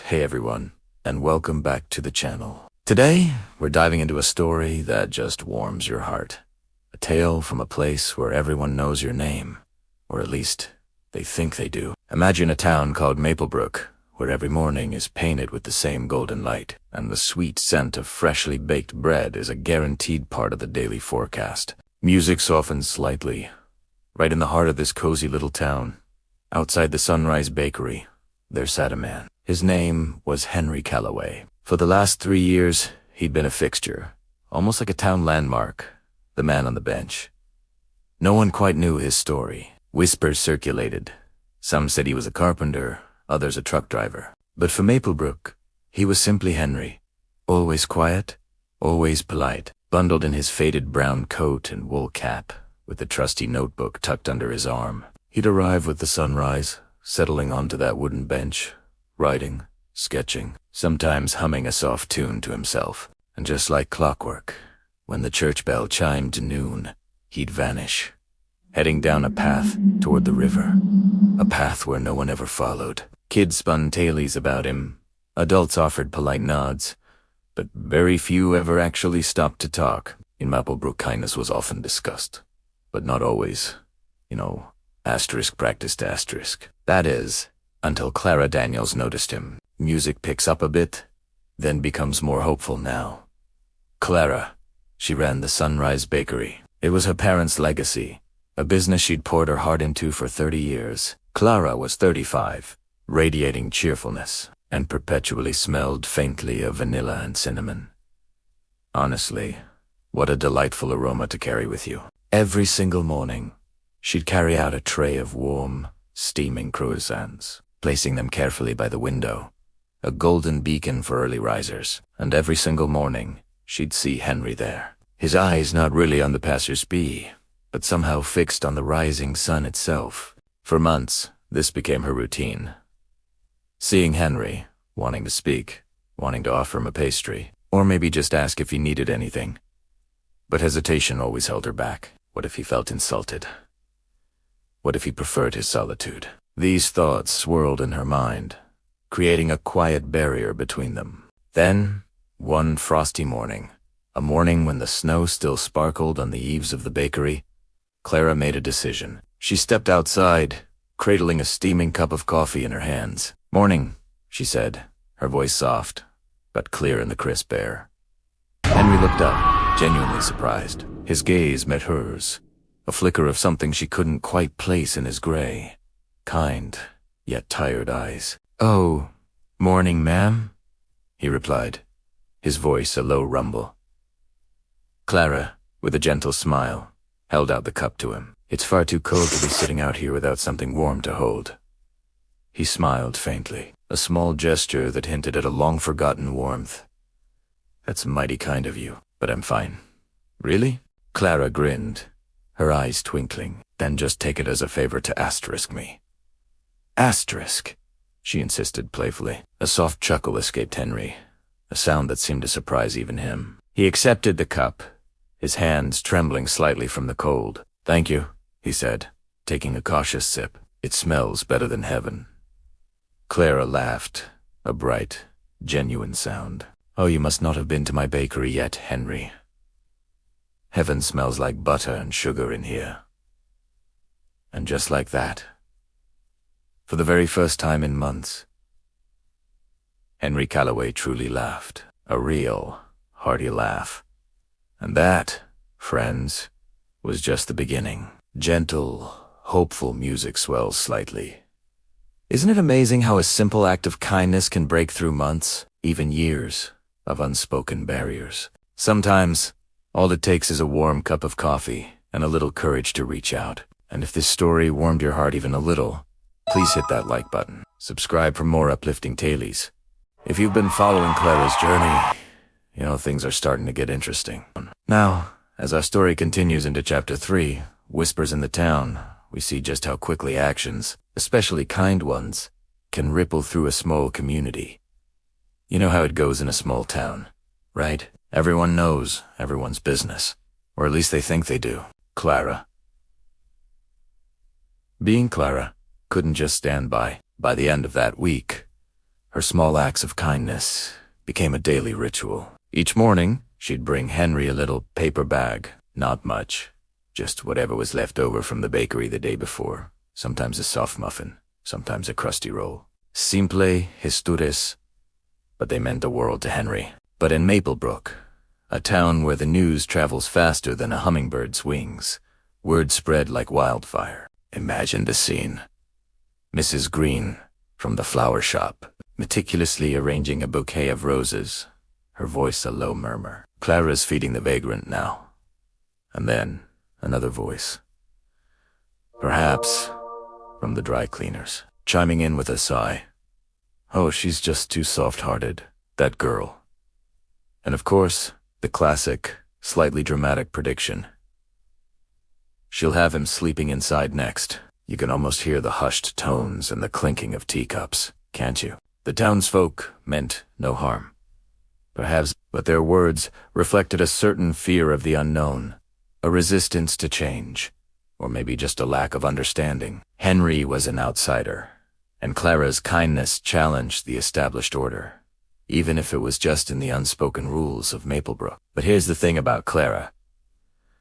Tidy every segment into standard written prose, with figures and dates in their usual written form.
Hey everyone, and welcome back to the channel. Today, we're diving into a story that just warms your heart. A tale from a place where everyone knows your name, or at least, they think they do. Imagine a town called Maplebrook, where every morning is painted with the same golden light, and the sweet scent of freshly baked bread is a guaranteed part of the daily forecast. Music softens slightly. Right in the heart of this cozy little town, outside the Sunrise Bakery, there sat a man. His name was Henry Calloway. For the last 3 years, he'd been a fixture, almost like a town landmark, the man on the bench. No one quite knew his story. Whispers circulated. Some said he was a carpenter, others a truck driver. But for Maplebrook, he was simply Henry. Always quiet, always polite, bundled in his faded brown coat and wool cap, with a trusty notebook tucked under his arm. He'd arrive with the sunrise, settling onto that wooden bench, writing, sketching, sometimes humming a soft tune to himself. And just like clockwork, when the church bell chimed noon, he'd vanish, heading down a path toward the river, a path where no one ever followed. Kids spun tales about him, adults offered polite nods, but very few ever actually stopped to talk. In Maplebrook, kindness was often discussed, but not always, practiced asterisk. That is, until Clara Daniels noticed him. Music picks up a bit, then becomes more hopeful now. Clara, she ran the Sunrise Bakery. It was her parents' legacy, a business she'd poured her heart into for 30 years. Clara was 35, radiating cheerfulness, and perpetually smelled faintly of vanilla and cinnamon. Honestly, what a delightful aroma to carry with you. Every single morning, she'd carry out a tray of warm, steaming croissants, placing them carefully by the window, a golden beacon for early risers. And every single morning, she'd see Henry there, his eyes not really on the passers-by, but somehow fixed on the rising sun itself. For months, this became her routine. Seeing Henry, wanting to speak, wanting to offer him a pastry, or maybe just ask if he needed anything. But hesitation always held her back. What if he felt insulted? What if he preferred his solitude? These thoughts swirled in her mind, creating a quiet barrier between them. Then, one frosty morning, a morning when the snow still sparkled on the eaves of the bakery, Clara made a decision. She stepped outside, cradling a steaming cup of coffee in her hands. "Morning," she said, her voice soft, but clear in the crisp air. Henry looked up, genuinely surprised. His gaze met hers, a flicker of something she couldn't quite place in his gray, kind, yet tired eyes. "Oh, morning, ma'am," he replied, his voice a low rumble. Clara, with a gentle smile, held out the cup to him. "It's far too cold to be sitting out here without something warm to hold." He smiled faintly, a small gesture that hinted at a long-forgotten warmth. "That's mighty kind of you, but I'm fine." "Really?" Clara grinned, her eyes twinkling. "Then just take it as a favor to asterisk me." "Asterisk?" she insisted playfully. A soft chuckle escaped Henry, a sound that seemed to surprise even him. He accepted the cup, his hands trembling slightly from the cold. "Thank you," he said, taking a cautious sip. "It smells better than heaven." Clara laughed, a bright, genuine sound. "Oh, you must not have been to my bakery yet, Henry. Heaven smells like butter and sugar in here." And just like that, for the very first time in months, Henry Calloway truly laughed. A real, hearty laugh. And that, friends, was just the beginning. Gentle, hopeful music swells slightly. Isn't it amazing how a simple act of kindness can break through months, even years, of unspoken barriers? Sometimes, all it takes is a warm cup of coffee and a little courage to reach out. And if this story warmed your heart even a little, please hit that like button. Subscribe for more uplifting tales. If you've been following Clara's journey, things are starting to get interesting. Now, as our story continues into Chapter 3, Whispers in the Town, we see just how quickly actions, especially kind ones, can ripple through a small community. You know how it goes in a small town, right? Everyone knows everyone's business, or at least they think they do. Clara. Being Clara couldn't just stand by. By the end of that week, Her small acts of kindness became a daily ritual. Each morning, she'd bring Henry a little paper bag. Not much, just whatever was left over from the bakery the day before. Sometimes a soft muffin, sometimes a crusty roll. Simple historias, but they meant the world to Henry. But in Maplebrook, a town where the news travels faster than a hummingbird's wings, word spread like wildfire. Imagine the scene. Mrs. Green, from the flower shop, meticulously arranging a bouquet of roses, her voice a low murmur. Clara's feeding the vagrant now. And then another voice. Perhaps from the dry cleaners, chiming in with a sigh. Oh, she's just too soft-hearted, that girl. And of course, the classic, slightly dramatic prediction. She'll have him sleeping inside next. You can almost hear the hushed tones and the clinking of teacups, can't you? The townsfolk meant no harm. Perhaps, but their words reflected a certain fear of the unknown, a resistance to change, or maybe just a lack of understanding. Henry was an outsider, and Clara's kindness challenged the established order, even if it was just in the unspoken rules of Maplebrook. But here's the thing about Clara.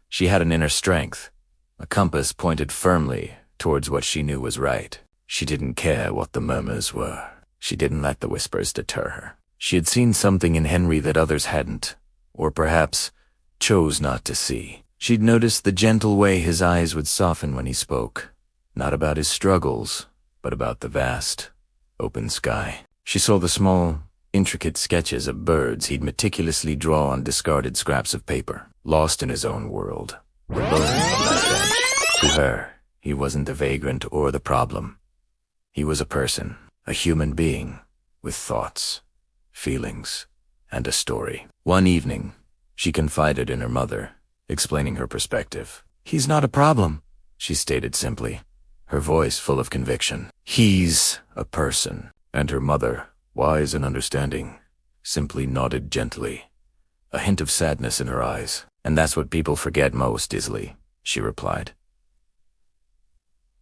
She had an inner strength, a compass pointed firmly towards what she knew was right. She didn't care what the murmurs were. She didn't let the whispers deter her. She had seen something in Henry that others hadn't, or perhaps chose not to see. She'd noticed the gentle way his eyes would soften when he spoke, not about his struggles, but about the vast, open sky. She saw the small, intricate sketches of birds he'd meticulously draw on discarded scraps of paper, lost in his own world, alone on that bench. To her, he wasn't a vagrant or the problem. He was a person, a human being, with thoughts, feelings, and a story. One evening, she confided in her mother, explaining her perspective. He's not a problem, she stated simply, her voice full of conviction. He's a person. And her mother, wise and understanding, simply nodded gently, a hint of sadness in her eyes. And that's what people forget most easily, she replied.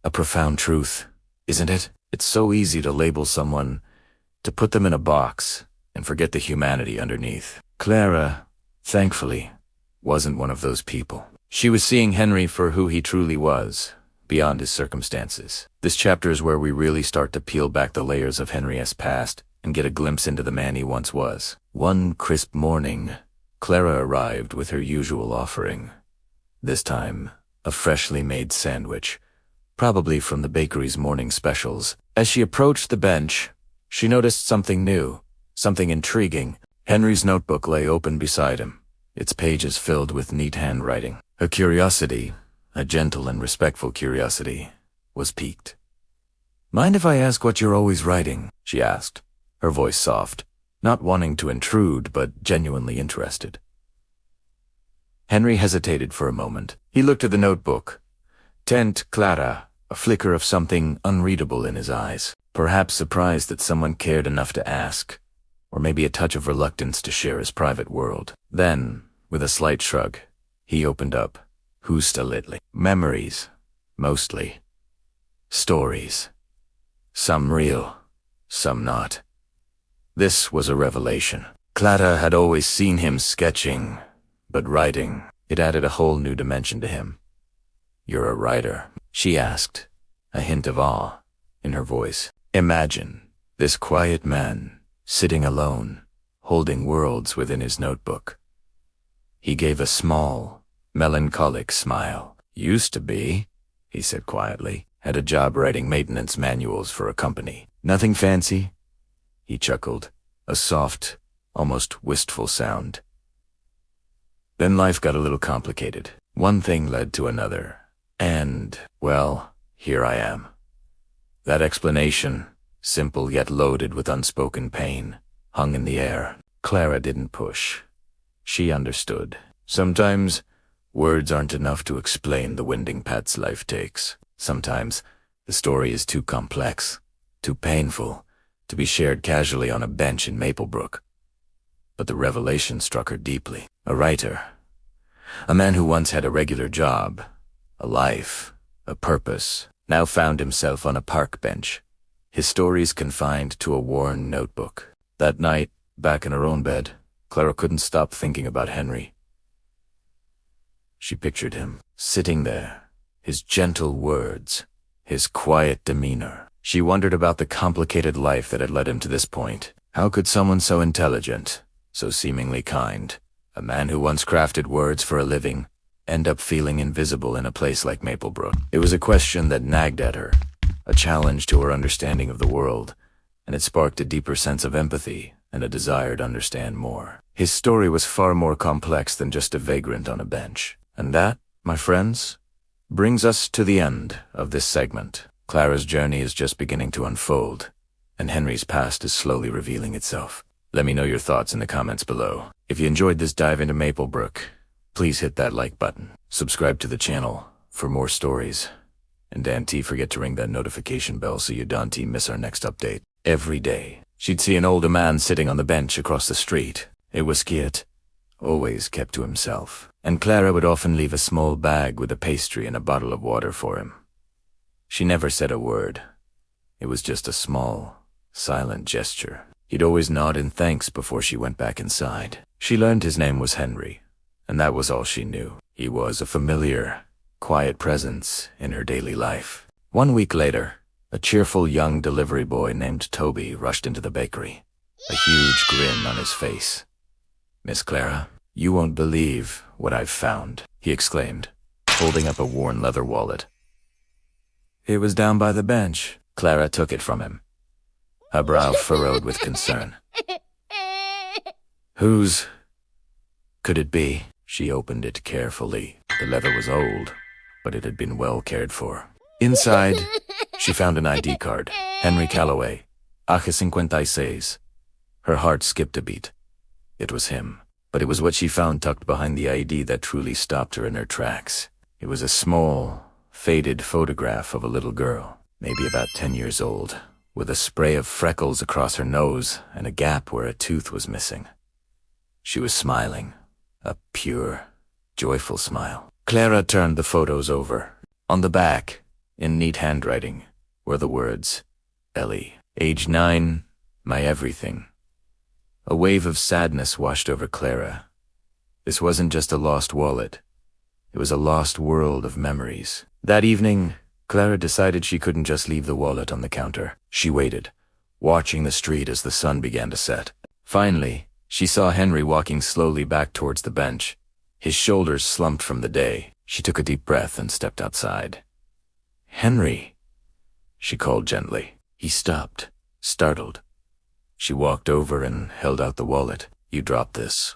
A profound truth, isn't it? It's so easy to label someone, to put them in a box, and forget the humanity underneath. Clara, thankfully, wasn't one of those people. She was seeing Henry for who he truly was, beyond his circumstances. This chapter is where we really start to peel back the layers of Henry's past and get a glimpse into the man he once was. One crisp morning, Clara arrived with her usual offering. This time, a freshly made sandwich, probably from the bakery's morning specials. As she approached the bench, she noticed something new, something intriguing. Henry's notebook lay open beside him, its pages filled with neat handwriting. Her curiosity, a gentle and respectful curiosity, was piqued. "Mind if I ask what you're always writing?" she asked, her voice soft, not wanting to intrude but genuinely interested. Henry hesitated for a moment. He looked at the notebook. Tent Clara, a flicker of something unreadable in his eyes, perhaps surprised that someone cared enough to ask, or maybe a touch of reluctance to share his private world. Then, with a slight shrug, he opened up. Hustalitli. Memories, mostly. Stories. Some real, some not. This was a revelation. Clara had always seen him sketching, but writing, it added a whole new dimension to him. "You're a writer?" she asked, a hint of awe in her voice. Imagine this quiet man, sitting alone, holding worlds within his notebook. He gave a small, melancholic smile. "Used to be," he said quietly. "Had a job writing maintenance manuals for a company. Nothing fancy." He chuckled, a soft, almost wistful sound. Then life got a little complicated. One thing led to another. And, well, here I am. That explanation, simple yet loaded with unspoken pain, hung in the air. Clara didn't push. She understood. Sometimes, words aren't enough to explain the winding paths life takes. Sometimes, the story is too complex, too painful, to be shared casually on a bench in Maplebrook. But the revelation struck her deeply. A writer. A man who once had a regular job, a life, a purpose, now found himself on a park bench, his stories confined to a worn notebook. That night, back in her own bed, Clara couldn't stop thinking about Henry. She pictured him, sitting there, his gentle words, his quiet demeanor. She wondered about the complicated life that had led him to this point. How could someone so intelligent, so seemingly kind, a man who once crafted words for a living, end up feeling invisible in a place like Maplebrook? It was a question that nagged at her, a challenge to her understanding of the world, and it sparked a deeper sense of empathy and a desire to understand more. His story was far more complex than just a vagrant on a bench. And that, my friends, brings us to the end of this segment. Clara's journey is just beginning to unfold, and Henry's past is slowly revealing itself. Let me know your thoughts in the comments below. If you enjoyed this dive into Maplebrook, please hit that like button. Subscribe to the channel for more stories. And don't forget to ring that notification bell so you don't miss our next update. Every day, she'd see an older man sitting on the bench across the street. It was Kiet, always kept to himself, and Clara would often leave a small bag with a pastry and a bottle of water for him. She never said a word. It was just a small, silent gesture. He'd always nod in thanks before she went back inside. She learned his name was Henry, and that was all she knew. He was a familiar, quiet presence in her daily life. 1 week later, a cheerful young delivery boy named Toby rushed into the bakery, a huge grin on his face. "Miss Clara, you won't believe what I've found," he exclaimed, holding up a worn leather wallet. "It was down by the bench." Clara took it from him, her brow furrowed with concern. Whose could it be? She opened it carefully. The leather was old, but it had been well cared for. Inside, she found an ID card. Henry Calloway, Aje 56. Her heart skipped a beat. It was him, but it was what she found tucked behind the ID that truly stopped her in her tracks. It was a small, faded photograph of a little girl, maybe about 10 years old, with a spray of freckles across her nose and a gap where a tooth was missing. She was smiling, a pure, joyful smile. Clara turned the photos over. On the back, in neat handwriting, were the words, "Ellie, age 9, my everything." A wave of sadness washed over Clara. This wasn't just a lost wallet. It was a lost world of memories. That evening, Clara decided she couldn't just leave the wallet on the counter. She waited, watching the street as the sun began to set. Finally, she saw Henry walking slowly back towards the bench, his shoulders slumped from the day. She took a deep breath and stepped outside. "Henry," she called gently. He stopped, startled. She walked over and held out the wallet. "You dropped this."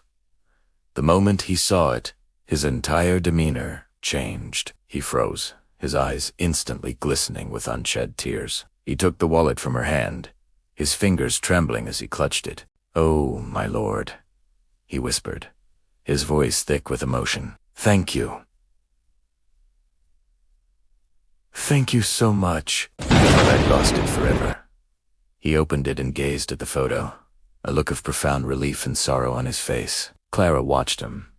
The moment he saw it, his entire demeanor changed. He froze, his eyes instantly glistening with unshed tears. He took the wallet from her hand, his fingers trembling as he clutched it. "Oh, my lord," he whispered, his voice thick with emotion. "Thank you. Thank you so much. I thought I'd lost it forever." He opened it and gazed at the photo, a look of profound relief and sorrow on his face. Clara watched him,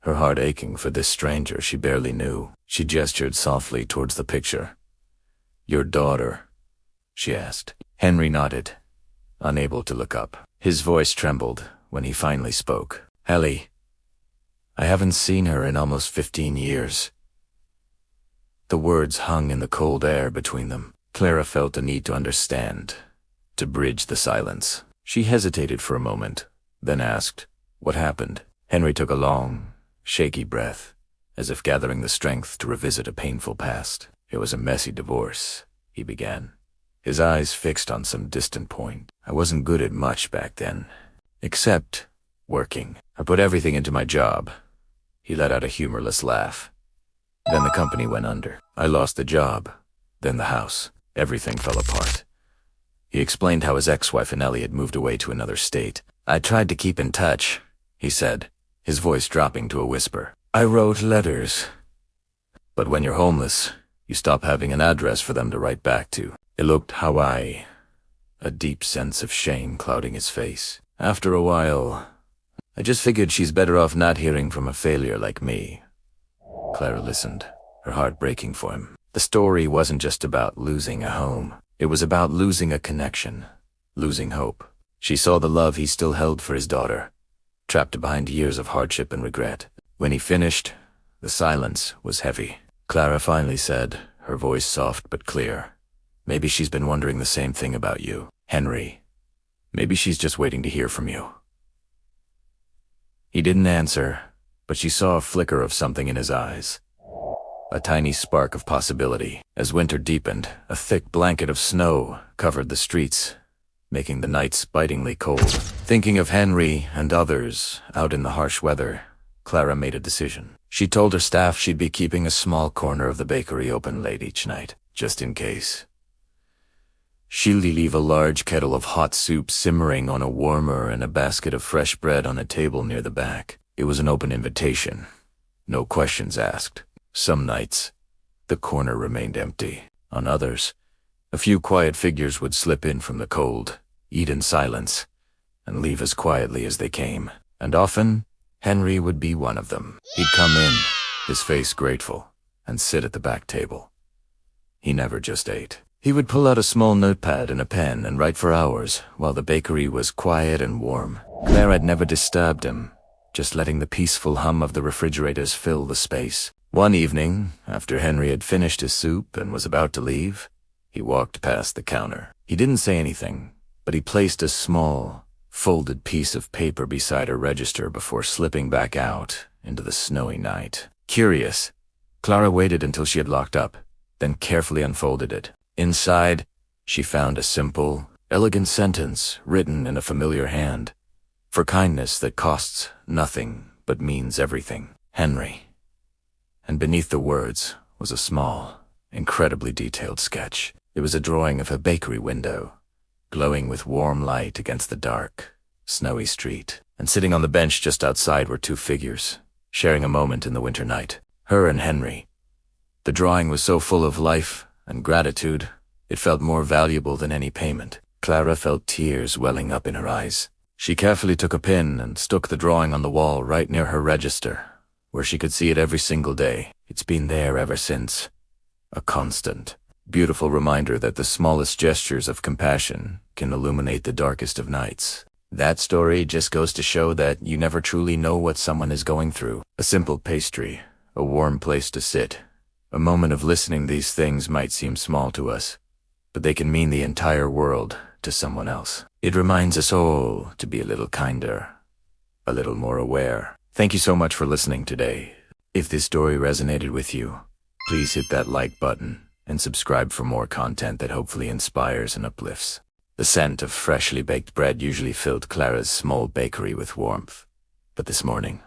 her heart aching for this stranger she barely knew. She gestured softly towards the picture. "Your daughter?" she asked. Henry nodded, unable to look up. His voice trembled when he finally spoke. "Ellie, I haven't seen her in almost 15 years. The words hung in the cold air between them. Clara felt a need to understand, to bridge the silence. She hesitated for a moment, then asked, "What happened?" Henry took a long, shaky breath, as if gathering the strength to revisit a painful past. "It was a messy divorce," he began, his eyes fixed on some distant point. "I wasn't good at much back then, except working. I put everything into my job." He let out a humorless laugh. "Then the company went under. I lost the job, then the house. Everything fell apart." He explained how his ex-wife and Ellie had moved away to another state. "I tried to keep in touch," he said, his voice dropping to a whisper. "I wrote letters. But when you're homeless, you stop having an address for them to write back to. It looked Hawaii," a deep sense of shame clouding his face. "After a while, I just figured she's better off not hearing from a failure like me." Clara listened, her heart breaking for him. The story wasn't just about losing a home. It was about losing a connection, losing hope. She saw the love he still held for his daughter, trapped behind years of hardship and regret. When he finished, the silence was heavy. Clara finally said, her voice soft but clear, "Maybe she's been wondering the same thing about you, Henry. Maybe she's just waiting to hear from you." He didn't answer, but she saw a flicker of something in his eyes. A tiny spark of possibility. As winter deepened, a thick blanket of snow covered the streets, making the nights bitingly cold. Thinking of Henry and others out in the harsh weather, Clara made a decision. She told her staff she'd be keeping a small corner of the bakery open late each night, just in case. She'll leave a large kettle of hot soup simmering on a warmer and a basket of fresh bread on a table near the back. It was an open invitation. No questions asked. Some nights, the corner remained empty. On others, a few quiet figures would slip in from the cold, eat in silence, and leave as quietly as they came. And often, Henry would be one of them. He'd come in, his face grateful, and sit at the back table. He never just ate. He would pull out a small notepad and a pen and write for hours while the bakery was quiet and warm. Clara had never disturbed him, just letting the peaceful hum of the refrigerators fill the space. One evening, after Henry had finished his soup and was about to leave, he walked past the counter. He didn't say anything, but he placed a small, folded piece of paper beside her register before slipping back out into the snowy night. Curious, Clara waited until she had locked up, then carefully unfolded it. Inside, she found a simple, elegant sentence written in a familiar hand. "For kindness that costs nothing but means everything, Henry." And beneath the words was a small, incredibly detailed sketch. It was a drawing of a bakery window, glowing with warm light against the dark, snowy street. And sitting on the bench just outside were two figures, sharing a moment in the winter night. Her and Henry. The drawing was so full of life and gratitude, it felt more valuable than any payment. Clara felt tears welling up in her eyes. She carefully took a pin and stuck the drawing on the wall right near her register, where she could see it every single day. It's been there ever since. A constant, beautiful reminder that the smallest gestures of compassion can illuminate the darkest of nights. That story just goes to show that you never truly know what someone is going through. A simple pastry, a warm place to sit, a moment of listening. These things might seem small to us, but they can mean the entire world to someone else. It reminds us all to be a little kinder, a little more aware. Thank you so much for listening today. If this story resonated with you, please hit that like button and subscribe for more content that hopefully inspires and uplifts. The scent of freshly baked bread usually filled Clara's small bakery with warmth, but this morning,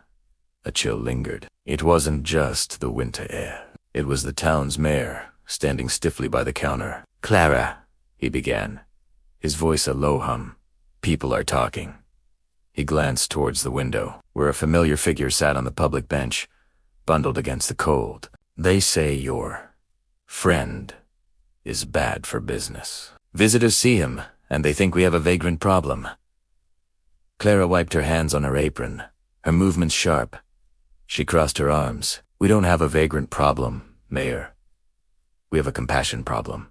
a chill lingered. It wasn't just the winter air. It was the town's mayor, standing stiffly by the counter. "Clara," he began, his voice a low hum. "People are talking." He glanced towards the window, where a familiar figure sat on the public bench, bundled against the cold. "They say your friend is bad for business. Visitors see him, and they think we have a vagrant problem." Clara wiped her hands on her apron, her movements sharp. She crossed her arms. "We don't have a vagrant problem, Mayor. We have a compassion problem."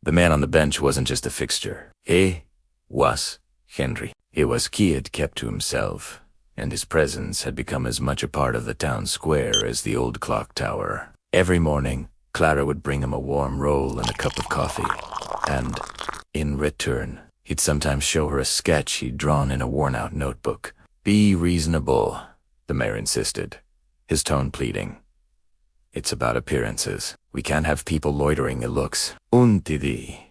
The man on the bench wasn't just a fixture. He was Henry. He was kid kept to himself, and his presence had become as much a part of the town square as the old clock tower. Every morning, Clara would bring him a warm roll and a cup of coffee, and, in return, he'd sometimes show her a sketch he'd drawn in a worn-out notebook. "Be reasonable," the mayor insisted, his tone pleading. "It's about appearances. We can't have people loitering in looks." Untidi.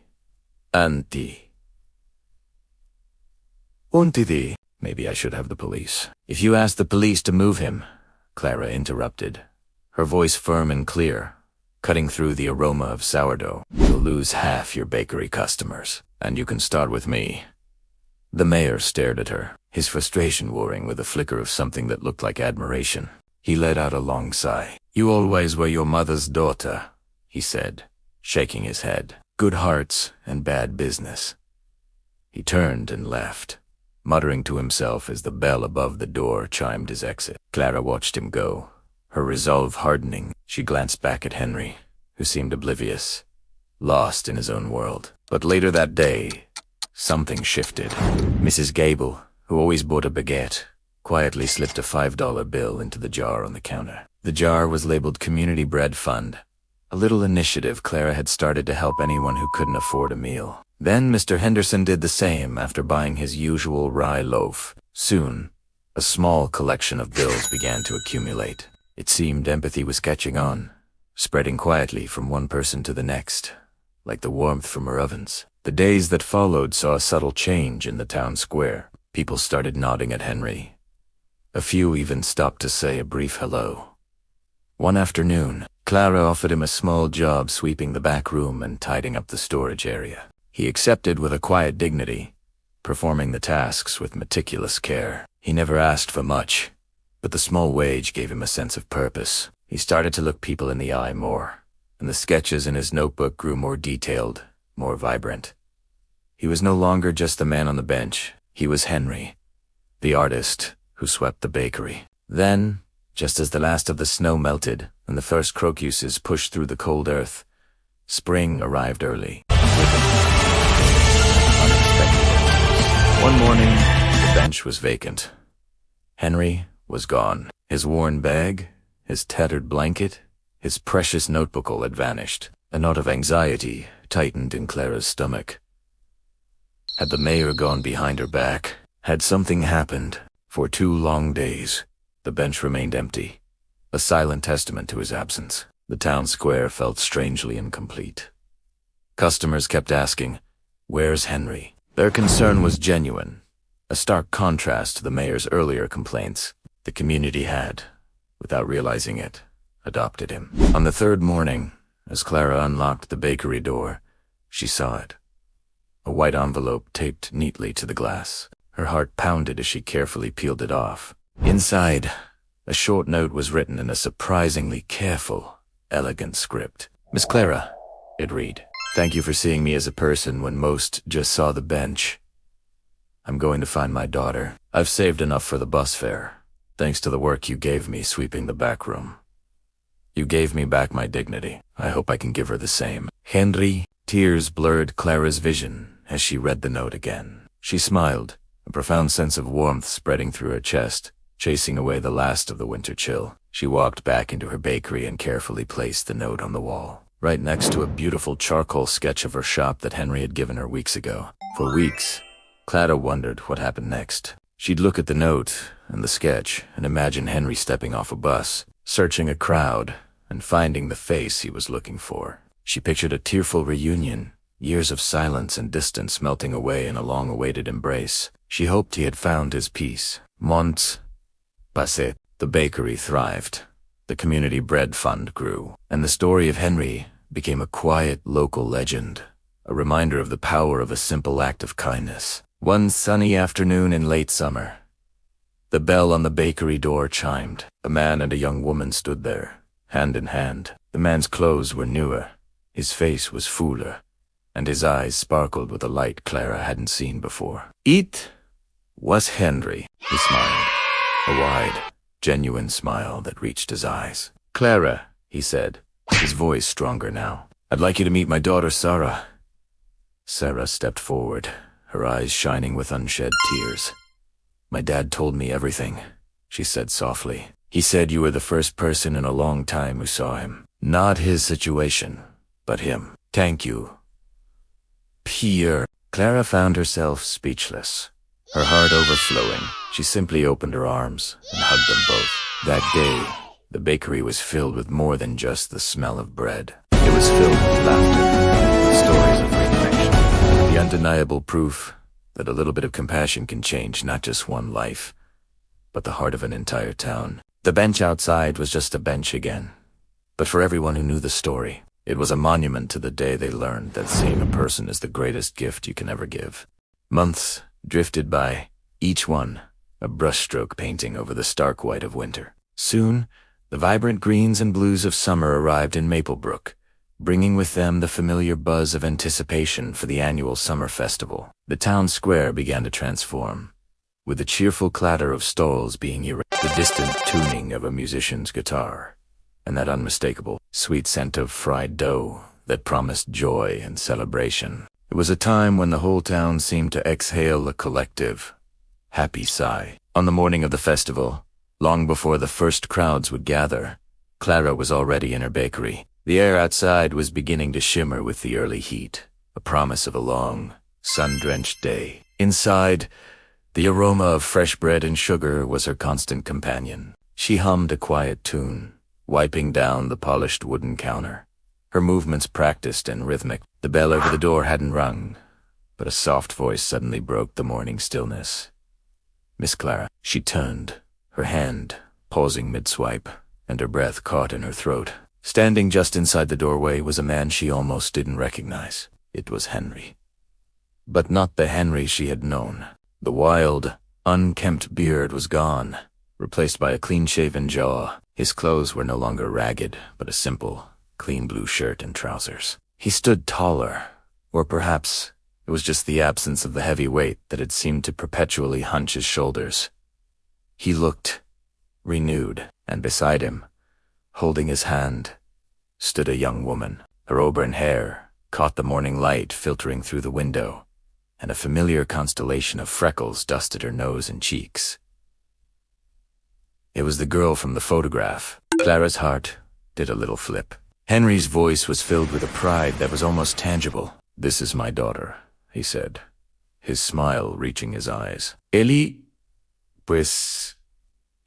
Anti. Untidi. Maybe I should have the police. "If you ask the police to move him," Clara interrupted, her voice firm and clear, cutting through the aroma of sourdough, "you'll lose half your bakery customers, and you can start with me." The mayor stared at her, his frustration warring with a flicker of something that looked like admiration. He let out a long sigh. "You always were your mother's daughter," he said, shaking his head. "Good hearts and bad business." He turned and left, muttering to himself as the bell above the door chimed his exit. Clara watched him go, her resolve hardening. She glanced back at Henry, who seemed oblivious. lost in his own world. But later that day, something shifted. Mrs. Gable, who always bought a baguette, quietly slipped a $5 bill into the jar on the counter. The jar was labeled Community Bread Fund, a little initiative Clara had started to help anyone who couldn't afford a meal. Then Mr. Henderson did the same after buying his usual rye loaf. Soon, a small collection of bills began to accumulate. It seemed empathy was catching on, spreading quietly from one person to the next, like the warmth from her ovens. The days that followed saw a subtle change in the town square. People started nodding at Henry. A few even stopped to say a brief hello. One afternoon, Clara offered him a small job sweeping the back room and tidying up the storage area. He accepted with a quiet dignity, performing the tasks with meticulous care. He never asked for much, but the small wage gave him a sense of purpose. He started to look people in the eye more, and the sketches in his notebook grew more detailed, more vibrant. He was no longer just the man on the bench. He was Henry, the artist who swept the bakery. Then, just as the last of the snow melted and the first crocuses pushed through the cold earth, spring arrived early. One morning, the bench was vacant. Henry was gone. His worn bag, his tattered blanket, his precious notebook all had vanished. A knot of anxiety tightened in Clara's stomach. Had the mayor gone behind her back? Had something happened? For 2 long days, the bench remained empty, a silent testament to his absence. The town square felt strangely incomplete. Customers kept asking, "Where's Henry?" Their concern was genuine, a stark contrast to the mayor's earlier complaints. The community had, without realizing it, adopted him. On the 3rd morning, as Clara unlocked the bakery door, she saw it. A white envelope taped neatly to the glass. Her heart pounded as she carefully peeled it off. Inside, a short note was written in a surprisingly careful, elegant script. "Miss Clara," it read, "thank you for seeing me as a person when most just saw the bench. I'm going to find my daughter. I've saved enough for the bus fare, thanks to the work you gave me sweeping the back room. You gave me back my dignity. I hope I can give her the same." Henry. Tears blurred Clara's vision as she read the note again. She smiled, a profound sense of warmth spreading through her chest, chasing away the last of the winter chill. She walked back into her bakery and carefully placed the note on the wall, right next to a beautiful charcoal sketch of her shop that Henry had given her weeks ago. For weeks, Clara wondered what happened next. She'd look at the note and the sketch and imagine Henry stepping off a bus, searching a crowd, and finding the face he was looking for. She pictured a tearful reunion, years of silence and distance melting away in a long-awaited embrace. She hoped he had found his peace. Months passé. The bakery thrived. The community bread fund grew. And the story of Henry became a quiet local legend, a reminder of the power of a simple act of kindness. One sunny afternoon in late summer, the bell on the bakery door chimed. A man and a young woman stood there, hand in hand. The man's clothes were newer, his face was fuller, and his eyes sparkled with a light Clara hadn't seen before. It was Henry. He smiled, a wide, genuine smile that reached his eyes. "Clara," he said, his voice stronger now, "I'd like you to meet my daughter, Sarah." Sarah stepped forward, her eyes shining with unshed tears. "My dad told me everything," she said softly. "He said you were the first person in a long time who saw him. Not his situation, but him. Thank you." Pierre. Clara found herself speechless, her heart overflowing. She simply opened her arms and hugged them both. That day, the bakery was filled with more than just the smell of bread. It was filled with laughter, with stories of reconnection, the undeniable proof that a little bit of compassion can change not just one life, but the heart of an entire town. The bench outside was just a bench again, but for everyone who knew the story, it was a monument to the day they learned that seeing a person is the greatest gift you can ever give. Months drifted by, each one a brushstroke painting over the stark white of winter. Soon, the vibrant greens and blues of summer arrived in Maplebrook, bringing with them the familiar buzz of anticipation for the annual summer festival. The town square began to transform, with the cheerful clatter of stalls being erected, the distant tuning of a musician's guitar, and that unmistakable, sweet scent of fried dough that promised joy and celebration. It was a time when the whole town seemed to exhale a collective, happy sigh. On the morning of the festival, long before the first crowds would gather, Clara was already in her bakery. The air outside was beginning to shimmer with the early heat, a promise of a long, sun-drenched day. Inside, the aroma of fresh bread and sugar was her constant companion. She hummed a quiet tune, wiping down the polished wooden counter, her movements practiced and rhythmic. The bell over the door hadn't rung, but a soft voice suddenly broke the morning stillness. "Miss Clara." She turned, her hand pausing mid-swipe, and her breath caught in her throat. Standing just inside the doorway was a man she almost didn't recognize. It was Henry. But not the Henry she had known. The wild, unkempt beard was gone, replaced by a clean-shaven jaw. His clothes were no longer ragged, but a simple, clean blue shirt and trousers. He stood taller, or perhaps it was just the absence of the heavy weight that had seemed to perpetually hunch his shoulders. He looked renewed, and beside him, holding his hand, stood a young woman. Her auburn hair caught the morning light filtering through the window, and a familiar constellation of freckles dusted her nose and cheeks. It was the girl from the photograph. Clara's heart did a little flip. Henry's voice was filled with a pride that was almost tangible. "This is my daughter," he said, his smile reaching his eyes. "Ellie, pues,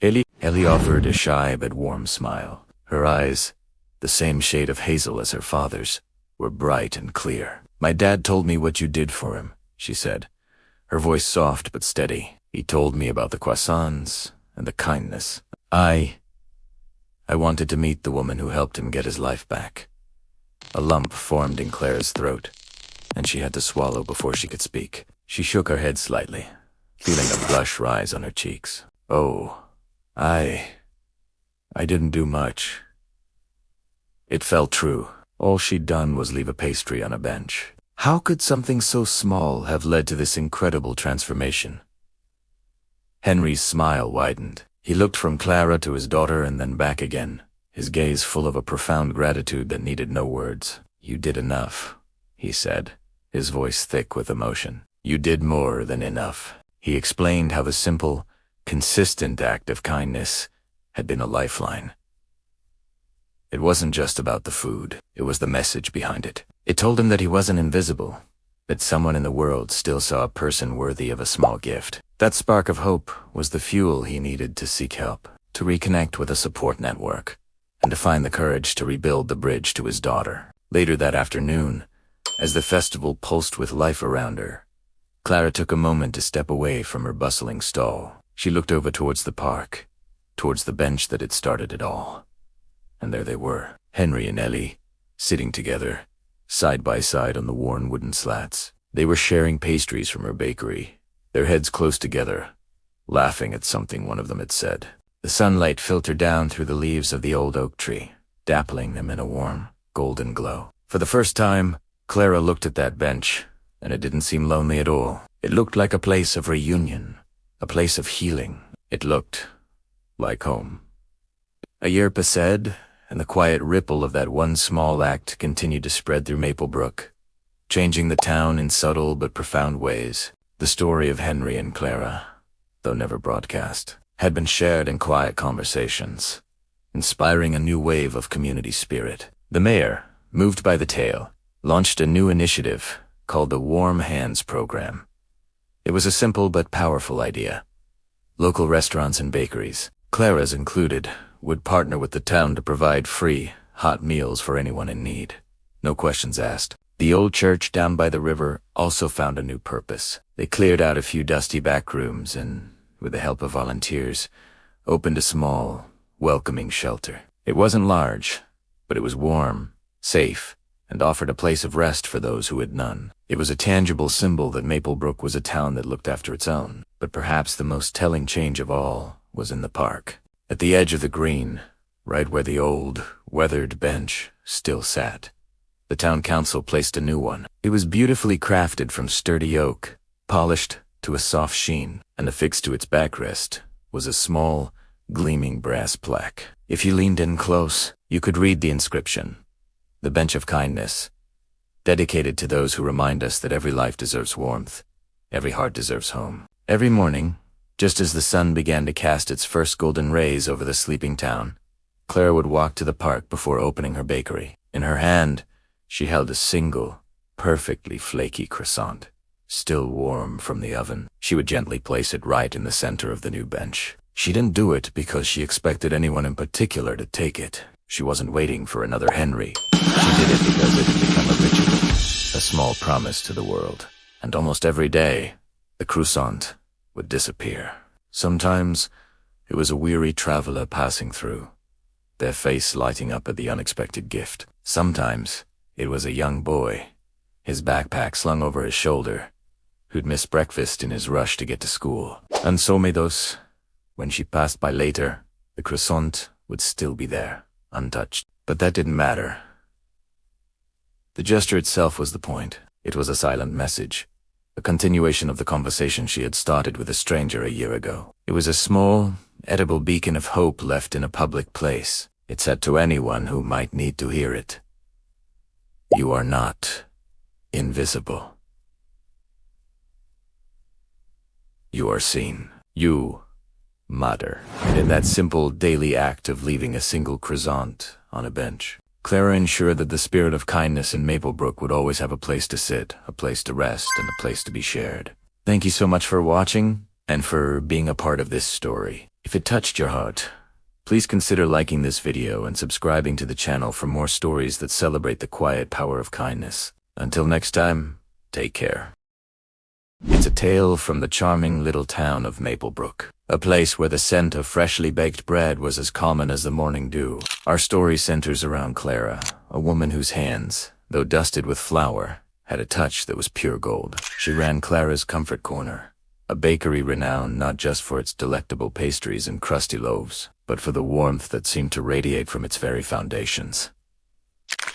Ellie." Ellie offered a shy but warm smile. Her eyes, the same shade of hazel as her father's, were bright and clear. "My dad told me what you did for him," she said, her voice soft but steady. "He told me about the croissants and the kindness. I wanted to meet the woman who helped him get his life back." A lump formed in Clara's throat, and she had to swallow before she could speak. She shook her head slightly, feeling a blush rise on her cheeks. "Oh, I didn't do much." It felt true. All she'd done was leave a pastry on a bench. How could something so small have led to this incredible transformation? Henry's smile widened. He looked from Clara to his daughter and then back again, his gaze full of a profound gratitude that needed no words. "You did enough," he said, his voice thick with emotion. "You did more than enough." He explained how the simple, consistent act of kindness had been a lifeline. It wasn't just about the food, it was the message behind it. It told him that he wasn't invisible, that someone in the world still saw a person worthy of a small gift. That spark of hope was the fuel he needed to seek help, to reconnect with a support network, and to find the courage to rebuild the bridge to his daughter. Later that afternoon, as the festival pulsed with life around her, Clara took a moment to step away from her bustling stall. She looked over towards the park, towards the bench that had started it all. And there they were, Henry and Ellie, sitting together, side by side on the worn wooden slats. They were sharing pastries from her bakery, their heads close together, laughing at something one of them had said. The sunlight filtered down through the leaves of the old oak tree, dappling them in a warm, golden glow. For the first time, Clara looked at that bench, and it didn't seem lonely at all. It looked like a place of reunion, a place of healing. It looked like home. A year passed, and the quiet ripple of that one small act continued to spread through Maplebrook, changing the town in subtle but profound ways. The story of Henry and Clara, though never broadcast, had been shared in quiet conversations, inspiring a new wave of community spirit. The mayor, moved by the tale, launched a new initiative called the Warm Hands Program. It was a simple but powerful idea. Local restaurants and bakeries, Clara's included, would partner with the town to provide free, hot meals for anyone in need. No questions asked. The old church down by the river also found a new purpose. They cleared out a few dusty back rooms and, with the help of volunteers, opened a small, welcoming shelter. It wasn't large, but it was warm, safe, and offered a place of rest for those who had none. It was a tangible symbol that Maplebrook was a town that looked after its own. But perhaps the most telling change of all was in the park. At the edge of the green, right where the old, weathered bench still sat, the town council placed a new one. It was beautifully crafted from sturdy oak, polished to a soft sheen, and affixed to its backrest was a small, gleaming brass plaque. If you leaned in close, you could read the inscription, the bench of kindness, dedicated to those who remind us that every life deserves warmth, every heart deserves home. Every morning, just as the sun began to cast its first golden rays over the sleeping town, Clara would walk to the park before opening her bakery. In her hand, she held a single, perfectly flaky croissant, still warm from the oven. She would gently place it right in the center of the new bench. She didn't do it because she expected anyone in particular to take it. She wasn't waiting for another Henry. She did it because it had become a ritual, a small promise to the world. And almost every day, the croissant would disappear. Sometimes, it was a weary traveler passing through, their face lighting up at the unexpected gift. Sometimes, it was a young boy, his backpack slung over his shoulder, who'd miss breakfast in his rush to get to school. And so Medos, when she passed by later, the croissant would still be there, untouched. But that didn't matter. The gesture itself was the point. It was a silent message, a continuation of the conversation she had started with a stranger a year ago. It was a small, edible beacon of hope left in a public place. It said to anyone who might need to hear it, "You are not invisible. You are seen. You matter." And in that simple daily act of leaving a single croissant on a bench, Clara ensured that the spirit of kindness in Maplebrook would always have a place to sit, a place to rest, and a place to be shared. Thank you so much for watching and for being a part of this story. If it touched your heart, please consider liking this video and subscribing to the channel for more stories that celebrate the quiet power of kindness. Until next time, take care. It's a tale from the charming little town of Maplebrook, a place where the scent of freshly baked bread was as common as the morning dew. Our story centers around Clara, a woman whose hands, though dusted with flour, had a touch that was pure gold. She ran Clara's Comfort Corner, a bakery renowned not just for its delectable pastries and crusty loaves, but for the warmth that seemed to radiate from its very foundations.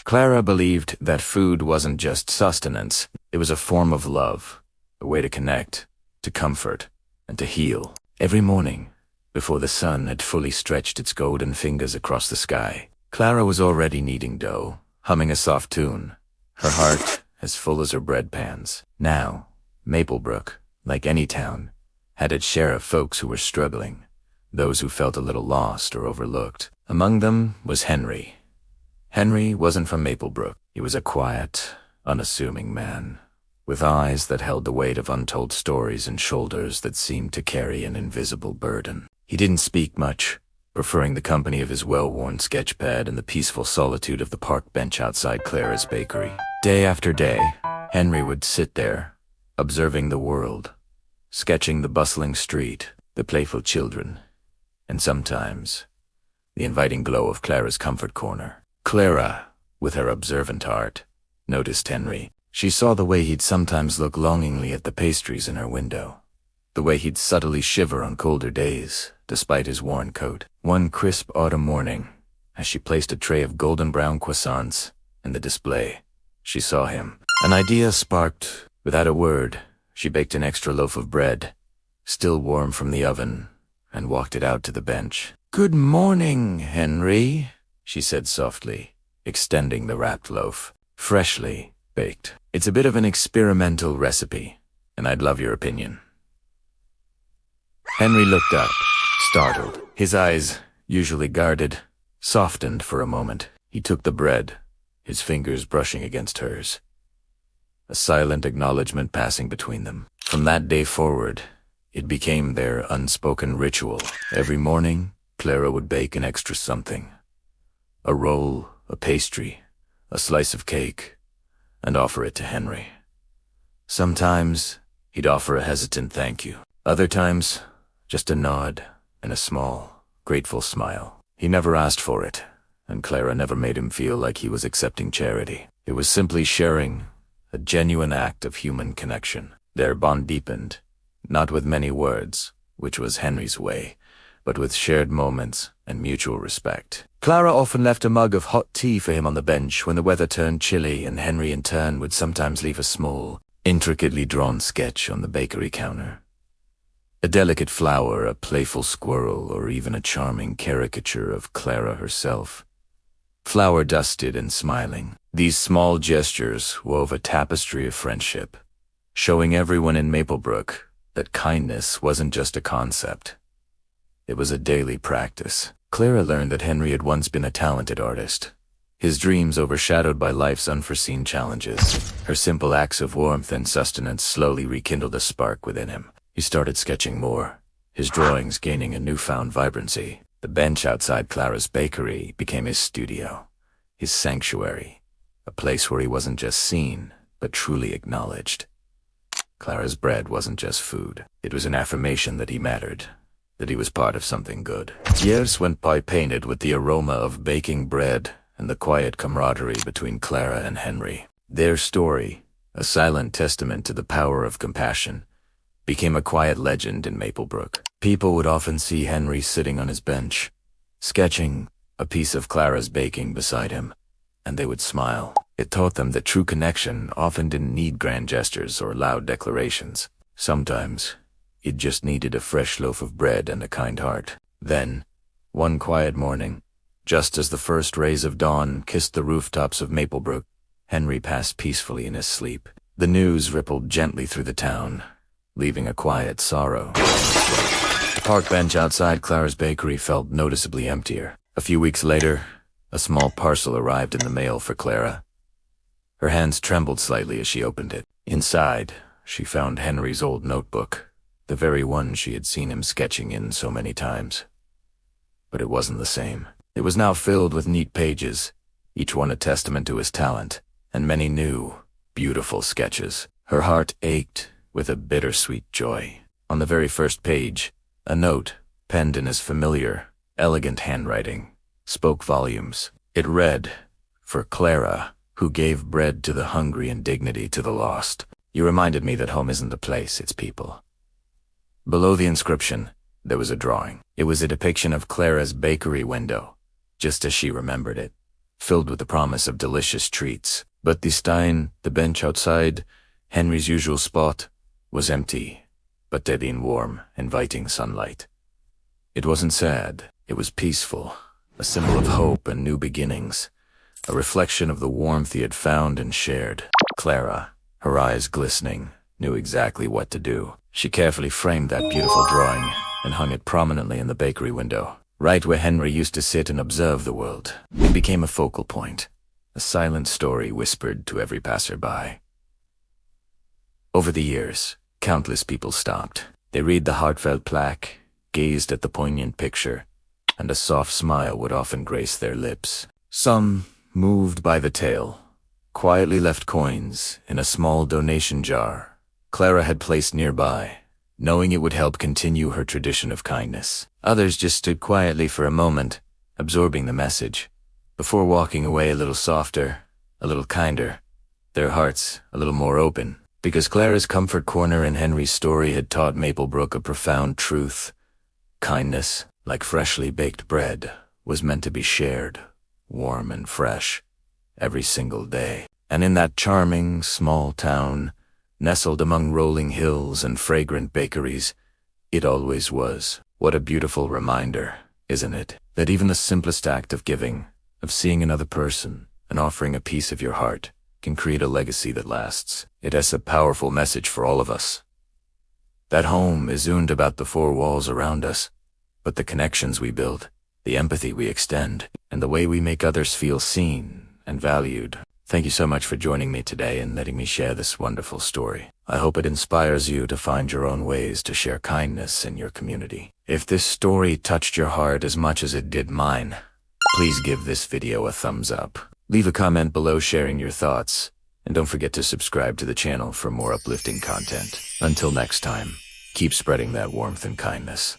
Clara believed that food wasn't just sustenance, it was a form of love, a way to connect, to comfort, and to heal. Every morning, before the sun had fully stretched its golden fingers across the sky, Clara was already kneading dough, humming a soft tune, her heart as full as her bread pans. Now, Maplebrook, like any town, had its share of folks who were struggling, those who felt a little lost or overlooked. Among them was Henry. Henry wasn't from Maplebrook. He was a quiet, unassuming man, with eyes that held the weight of untold stories and shoulders that seemed to carry an invisible burden. He didn't speak much, preferring the company of his well-worn sketchpad and the peaceful solitude of the park bench outside Clara's bakery. Day after day, Henry would sit there, observing the world, sketching the bustling street, the playful children, and sometimes the inviting glow of Clara's Comfort Corner. Clara, with her observant heart, noticed Henry. She saw the way he'd sometimes look longingly at the pastries in her window, the way he'd subtly shiver on colder days, despite his worn coat. One crisp autumn morning, as she placed a tray of golden brown croissants in the display, she saw him. An idea sparked. Without a word, she baked an extra loaf of bread, still warm from the oven, and walked it out to the bench. "Good morning, Henry," she said softly, extending the wrapped loaf, freshly baked. "It's a bit of an experimental recipe, and I'd love your opinion." Henry looked up, startled. His eyes, usually guarded, softened for a moment. He took the bread, his fingers brushing against hers, a silent acknowledgement passing between them. From that day forward, it became their unspoken ritual. Every morning, Clara would bake an extra something, a roll, a pastry, a slice of cake, and offer it to Henry. Sometimes, he'd offer a hesitant thank you. Other times, just a nod and a small, grateful smile. He never asked for it, and Clara never made him feel like he was accepting charity. It was simply sharing, a genuine act of human connection. Their bond deepened, not with many words, which was Henry's way, but with shared moments and mutual respect. Clara often left a mug of hot tea for him on the bench when the weather turned chilly, and Henry in turn would sometimes leave a small, intricately drawn sketch on the bakery counter. A delicate flower, a playful squirrel, or even a charming caricature of Clara herself. flower dusted and smiling. These small gestures wove a tapestry of friendship, showing everyone in Maplebrook that kindness wasn't just a concept. It was a daily practice. Clara learned that Henry had once been a talented artist, his dreams overshadowed by life's unforeseen challenges. Her simple acts of warmth and sustenance slowly rekindled a spark within him. He started sketching more, his drawings gaining a newfound vibrancy. The bench outside Clara's bakery became his studio, his sanctuary, a place where he wasn't just seen, but truly acknowledged. Clara's bread wasn't just food. It was an affirmation that he mattered, that he was part of something good. Years went by painted with the aroma of baking bread and the quiet camaraderie between Clara and Henry. Their story, a silent testament to the power of compassion, became a quiet legend in Maplebrook. People would often see Henry sitting on his bench, sketching a piece of Clara's baking beside him, and they would smile. It taught them that true connection often didn't need grand gestures or loud declarations. Sometimes, it just needed a fresh loaf of bread and a kind heart. Then, one quiet morning, just as the first rays of dawn kissed the rooftops of Maplebrook, Henry passed peacefully in his sleep. The news rippled gently through the town, leaving a quiet sorrow. The park bench outside Clara's bakery felt noticeably emptier. A few weeks later, a small parcel arrived in the mail for Clara. Her hands trembled slightly as she opened it. Inside, she found Henry's old notebook, the very one she had seen him sketching in so many times. But it wasn't the same. It was now filled with neat pages, each one a testament to his talent, and many new, beautiful sketches. Her heart ached with a bittersweet joy. On the very first page, a note, penned in his familiar, elegant handwriting, spoke volumes. It read, "For Clara, who gave bread to the hungry and dignity to the lost. You reminded me that home isn't a place, it's people." Below the inscription, there was a drawing. It was a depiction of Clara's bakery window, just as she remembered it, filled with the promise of delicious treats. But this time, the bench outside Henry's usual spot was empty, but dead in warm, inviting sunlight. It wasn't sad, it was peaceful, a symbol of hope and new beginnings, a reflection of the warmth he had found and shared. Clara, her eyes glistening, knew exactly what to do. She carefully framed that beautiful drawing and hung it prominently in the bakery window, right where Henry used to sit and observe the world. It became a focal point, a silent story whispered to every passerby. Over the years, countless people stopped. They read the heartfelt plaque, gazed at the poignant picture, and a soft smile would often grace their lips. Some, moved by the tale, quietly left coins in a small donation jar Clara had placed nearby, knowing it would help continue her tradition of kindness. Others just stood quietly for a moment, absorbing the message, before walking away a little softer, a little kinder, their hearts a little more open. Because Clara's comfort corner in Henry's story had taught Maplebrook a profound truth. Kindness, like freshly baked bread, was meant to be shared, warm and fresh, every single day. And in that charming, small town, nestled among rolling hills and fragrant bakeries, it always was. What a beautiful reminder, isn't it? That even the simplest act of giving, of seeing another person, and offering a piece of your heart, can create a legacy that lasts. It has a powerful message for all of us. That home isn't about the four walls around us, but the connections we build, the empathy we extend, and the way we make others feel seen and valued. Thank you so much for joining me today and letting me share this wonderful story. I hope it inspires you to find your own ways to share kindness in your community. If this story touched your heart as much as it did mine, please give this video a thumbs up. Leave a comment below sharing your thoughts, and don't forget to subscribe to the channel for more uplifting content. Until next time, keep spreading that warmth and kindness.